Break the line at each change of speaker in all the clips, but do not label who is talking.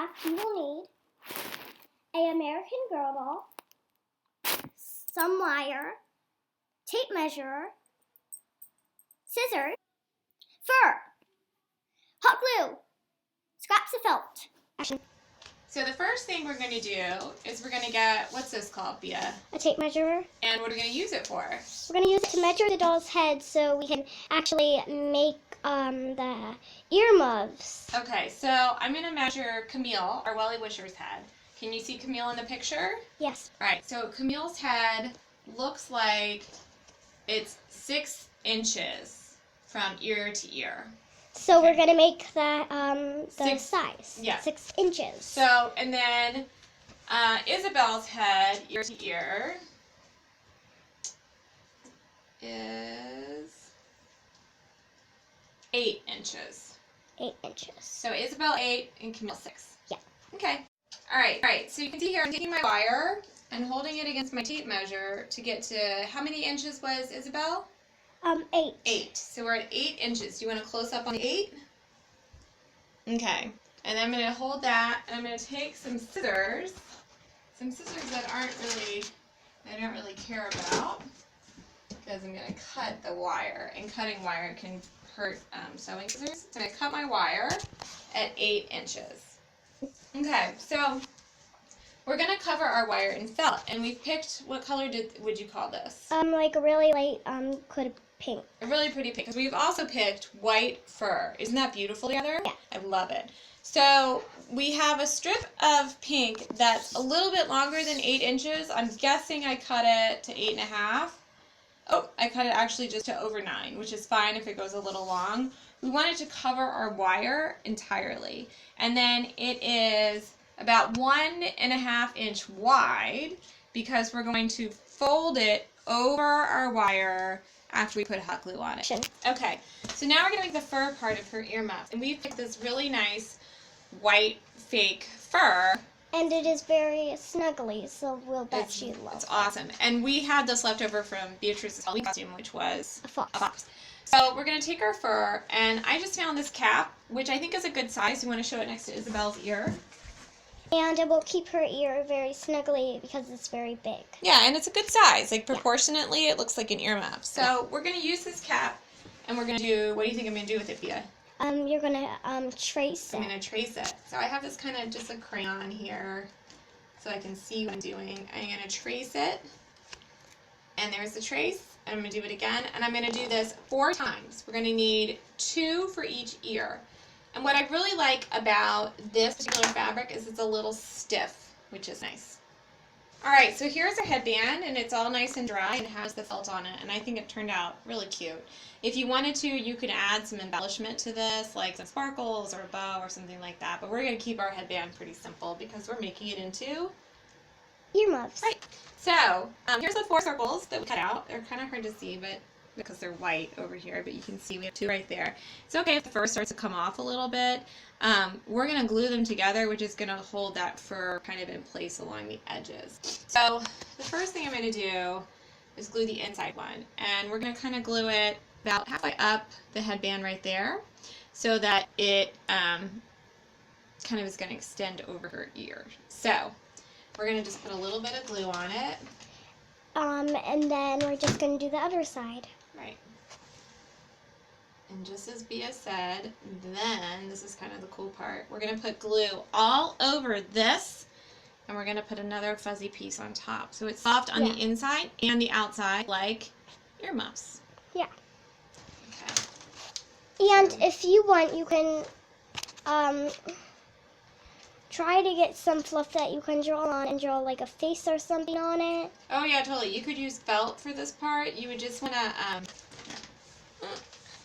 craft, you will need an American Girl doll, some wire, tape measure, scissors, fur, hot glue, scraps of felt. Action.
So the first thing we're going to do is we're going to get, what's this called, Bia?
A tape measure.
And what are we going to use it for?
We're going to use it to measure the doll's head so we can actually make the earmuffs.
Okay, so I'm going to measure Camille, our Welly Wisher's head. Can you see Camille in the picture?
Yes.
All right, so Camille's head looks like it's 6 inches from ear to ear.
So
Okay.
we're going to make that the size.
Yeah.
6 inches.
So, and then Isabel's head, ear to ear, is 8 inches.
8 inches.
So Isabel 8 and Camille 6.
Yeah.
Okay. All right. So you can see here I'm taking my wire and holding it against my tape measure to get to, how many inches was Isabel?
8.
8. So we're at 8 inches. Do you want to close up on the 8? Okay. And I'm going to hold that, and I'm going to take some scissors that I don't really care about, because I'm going to cut the wire, and cutting wire can hurt sewing scissors. So I'm going to cut my wire at 8 inches. Okay, so we're going to cover our wire in felt, and we've picked, what color would you call this?
Like a really light could pink.
A really pretty pink, because we've also picked white fur. Isn't that beautiful together?
Yeah.
I love it. So we have a strip of pink that's a little bit longer than 8 inches. I'm guessing I cut it to 8.5. Oh, I cut it actually just to over 9, which is fine if it goes a little long. We wanted to cover our wire entirely. And then it is about 1.5 inch wide, because we're going to fold it over our wire after we put hot glue on it. Okay, so now we're going to make the fur part of her earmuff. And we've picked this really nice white fake fur.
And it is very snuggly, so we'll bet she loves it.
It's awesome. And we had this left over from Beatrice's Halloween costume, which was
a fox.
So we're going to take our fur, and I just found this cap, which I think is a good size. You want to show it next to Isabel's ear?
And it will keep her ear very snuggly because it's very big.
Yeah, and it's a good size. Like, proportionately, it looks like an earmuff. So we're going to use this cap, and we're going to do, what do you think I'm going to do with it, Bia?
You're going to trace it.
I'm going to trace it. So I have this kind of just a crayon here so I can see what I'm doing. I'm going to trace it, and there's the trace. And I'm going to do it again, and I'm going to do this 4 times. We're going to need 2 for each ear. And what I really like about this particular fabric is it's a little stiff, which is nice. Alright, so here's our headband, and it's all nice and dry and has the felt on it, and I think it turned out really cute. If you wanted to, you could add some embellishment to this, like some sparkles or a bow or something like that, but we're going to keep our headband pretty simple because we're making it into
earmuffs.
Right. So, here's the 4 circles that we cut out. They're kind of hard to see, but because they're white over here, but you can see we have 2 right there. It's okay if the fur starts to come off a little bit. We're going to glue them together, which is going to hold that fur kind of in place along the edges. So, the first thing I'm going to do is glue the inside one, and we're going to kind of glue it about halfway up the headband right there, so that it kind of is going to extend over her ear. So, we're going to just put a little bit of glue on it.
And then we're just going to do the other side.
Right. And just as Bia said, then, this is kind of the cool part, we're going to put glue all over this, and we're going to put another fuzzy piece on top. So it's soft on the inside and the outside, like earmuffs.
Yeah.
Okay.
And if you want, you can try to get some fluff that you can draw on and draw like a face or something on it.
Oh yeah, totally. You could use felt for this part. You would just want to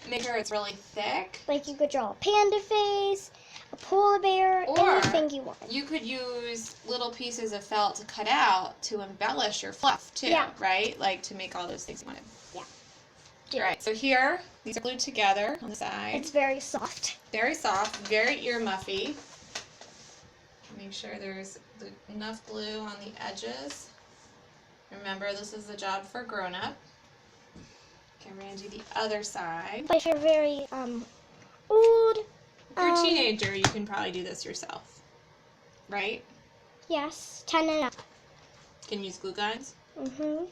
make sure it's really thick.
Like you could draw a panda face, a polar bear,
or
anything you want.
You could use little pieces of felt to cut out to embellish your fluff too, right? Like to make all those things you wanted.
Yeah.
Alright, so here, these are glued together on the side.
It's very soft.
Very soft, very ear-muffy. Make sure there's enough glue on the edges. Remember, this is a job for grown-up. Okay, we're going to do the other side.
But if you're very old,
If you're a teenager, you can probably do this yourself. right?
Yes, 10 and up.
Can use glue guns.
Mhm.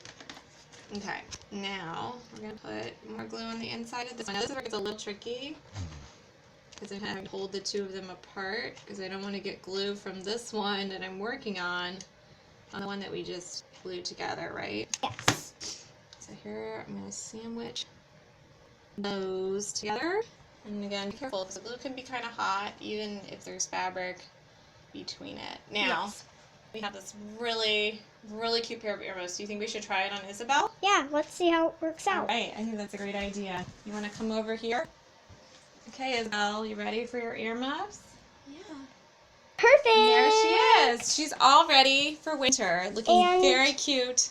Okay, now we're going to put more glue on the inside of this one. Now this is where it gets a little tricky because I'm having to hold the two of them apart because I don't want to get glue from this one that I'm working on the one that we just glued together, right?
Yes.
So here I'm going to sandwich those together. And again, be careful because the glue can be kind of hot even if there's fabric between it. Now,
Yes.
we have this really, really cute pair of earmuffs. Do you think we should try it on Isabel?
Yeah, let's see how it works
All
out.
right, I think that's a great idea. You want to come over here? Okay, Isabel, you ready for your earmuffs?
Yeah. Perfect.
There she is. She's all ready for winter, looking very cute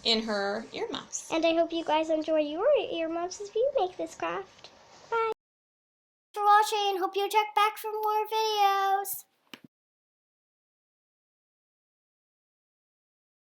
in her earmuffs.
And I hope you guys enjoy your earmuffs as you make this craft. Bye. Thanks for watching. Hope you check back for more videos.